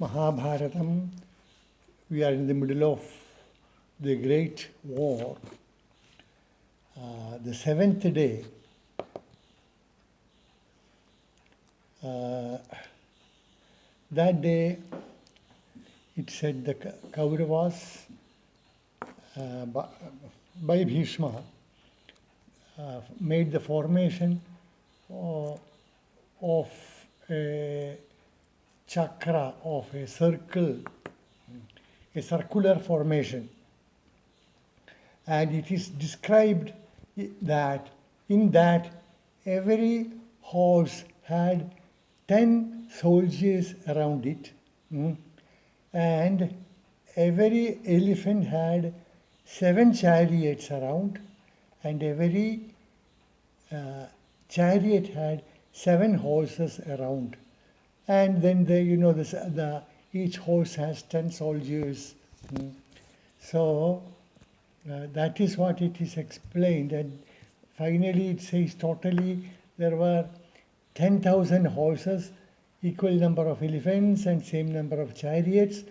Mahabharatam, we are in the middle of the great war. The seventh day, that day it said the Kauravas by Bheeshma made the formation of a chakra, of a circle, a circular formation. And it is described that in that every horse had 10 soldiers around it, and every elephant had 7 chariots around, and every chariot had 7 horses around. And then each horse has 10 soldiers. So that is what it is explained. And finally it says totally there were 10,000 horses, equal number of elephants and same number of chariots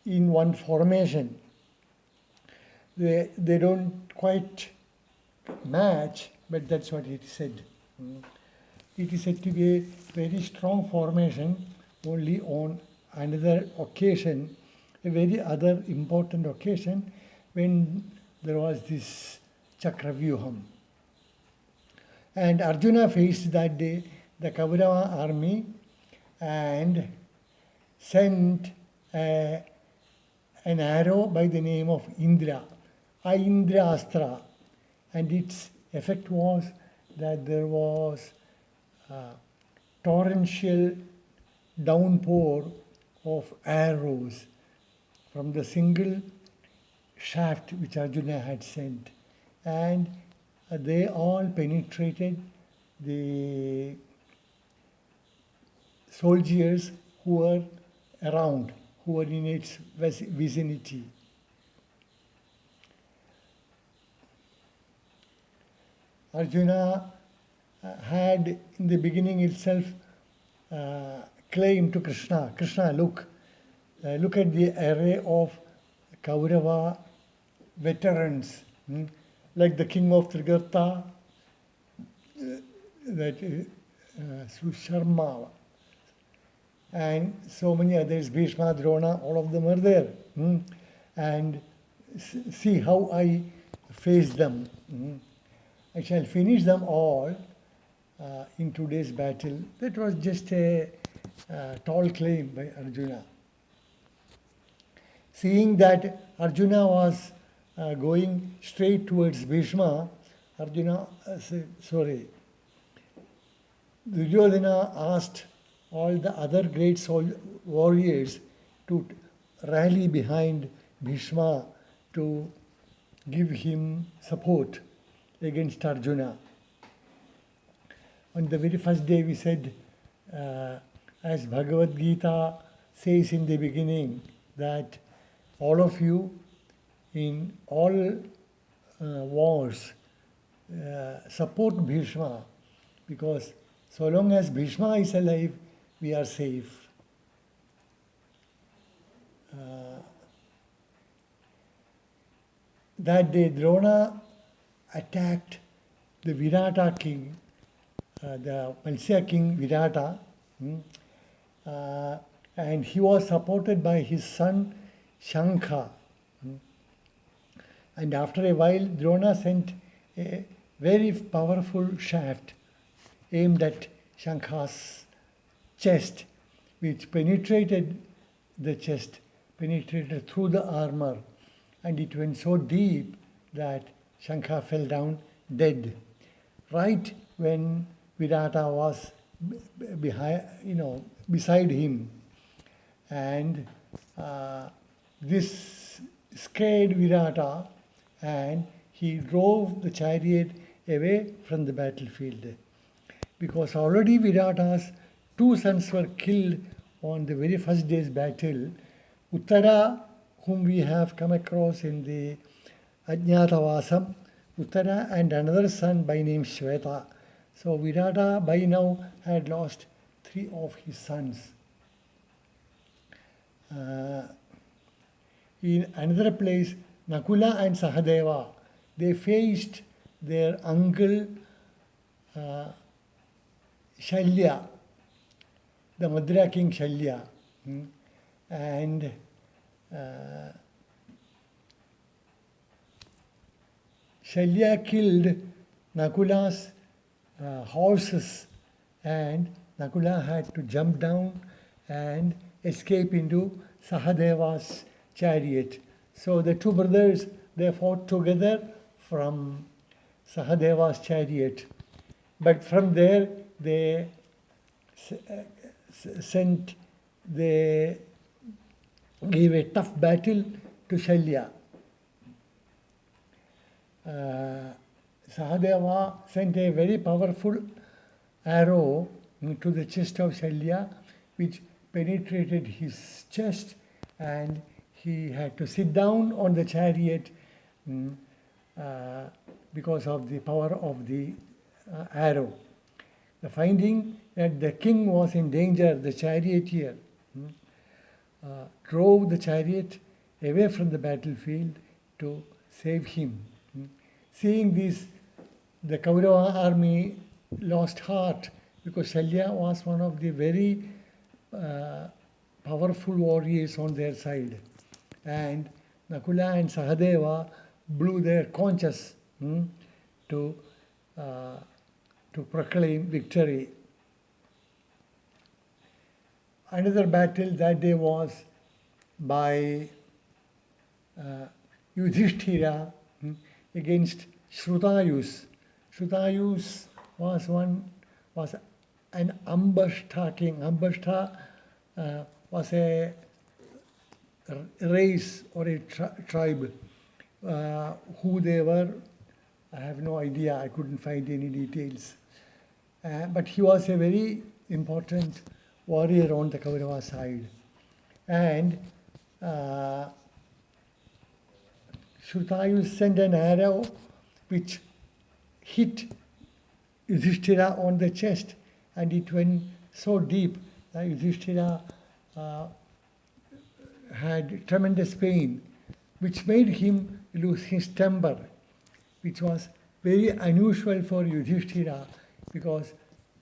in one formation. They don't quite match, but that's what it said. It is said to be a very strong formation. Only on another occasion, a very other important occasion, when there was this Chakravyuham. And Arjuna faced that day the Kaurava army and sent an arrow by the name of Indra, Aindra Astra, and its effect was that there was torrential downpour of arrows from the single shaft which Arjuna had sent, and they all penetrated the soldiers who were around, who were in its vicinity. Arjuna had in the beginning itself claimed to Krishna, Krishna, look at the array of Kaurava veterans, like the king of Trigarta, Susharma, and so many others, Bheeshma, Drona, all of them are there. And see how I face them. I shall finish them all in today's battle. That was just a tall claim by Arjuna. Seeing that Arjuna was going straight towards Bheeshma, Arjuna Duryodhana asked all the other great warriors to rally behind Bheeshma to give him support against Arjuna. On the very first day we said, as Bhagavad Gita says in the beginning, that all of you in all wars support Bheeshma, because so long as Bheeshma is alive, we are safe. That day Drona attacked the Virata king, the Matsya king Virata, and he was supported by his son Shankha. And after a while, Drona sent a very powerful shaft aimed at Shankha's chest, which penetrated the chest, penetrated through the armor, and it went so deep that Shankha fell down dead. Right when Virata was beside him, and this scared Virata, and he drove the chariot away from the battlefield, because already Virata's 2 sons were killed on the very first day's battle. Uttara, whom we have come across in the Ajñātavāsam, Uttara, and another son by name Shveta. So Virata by now had lost 3 of his sons. Uh, in another place, Nakula and Sahadeva, they faced their uncle uh, Shalya, the Madhura king Shalya, and uh, Shalya killed Nakula's horses, and Nakula had to jump down and escape into Sahadeva's chariot. So the two brothers, they fought together from Sahadeva's chariot. But from there, they they gave a tough battle to Shalya. Sahadeva sent a very powerful arrow to the chest of Shalya, which penetrated his chest, and he had to sit down on the chariot because of the power of the arrow. The finding that the king was in danger, the charioteer drove the chariot away from the battlefield to save him. Seeing this, the Kaurava army lost heart because Shalya was one of the very powerful warriors on their side. And Nakula and Sahadeva blew their conches to proclaim victory. Another battle that day was by Yudhishthira against Shrutayus. Shrutayus was an Ambashta king. Ambashta was a race or a tribe. Who they were, I have no idea. I couldn't find any details. But he was a very important warrior on the Kaurava side. And Shrutayus sent an arrow which hit Yudhishthira on the chest, and it went so deep that Yudhishthira had tremendous pain, which made him lose his temper, which was very unusual for Yudhishthira, because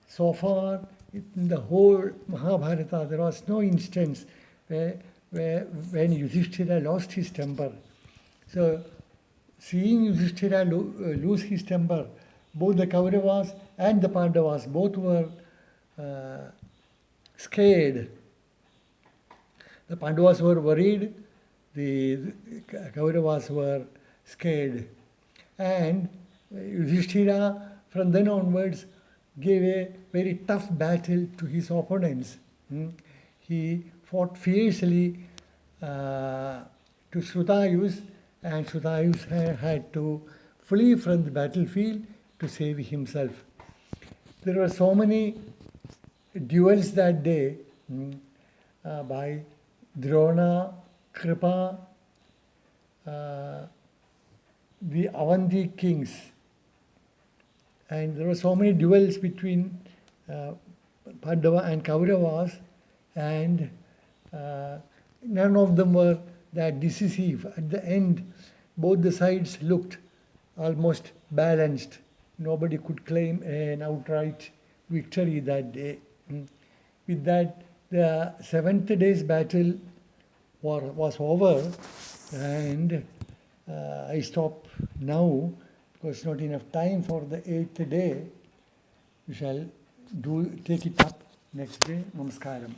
so far in the whole Mahabharata there was no instance when Yudhishthira lost his temper. So, seeing Yudhishthira lose his temper, both the Kauravas and the Pandavas both were scared. The Pandavas were worried, the Kauravas were scared. And Yudhishthira, from then onwards, gave a very tough battle to his opponents. He fought fiercely to Shrutayus, and Shrutayus had to flee from the battlefield to save himself. There were so many duels that day by Drona, Kripa, the Avanti kings. And there were so many duels between Pandava and Kauravas, and none of them were that decisive. At the end, both the sides looked almost balanced. Nobody could claim an outright victory that day. With that, the seventh day's battle was over, and I stop now because not enough time for the eighth day. We shall take it up next day. Namaskaram.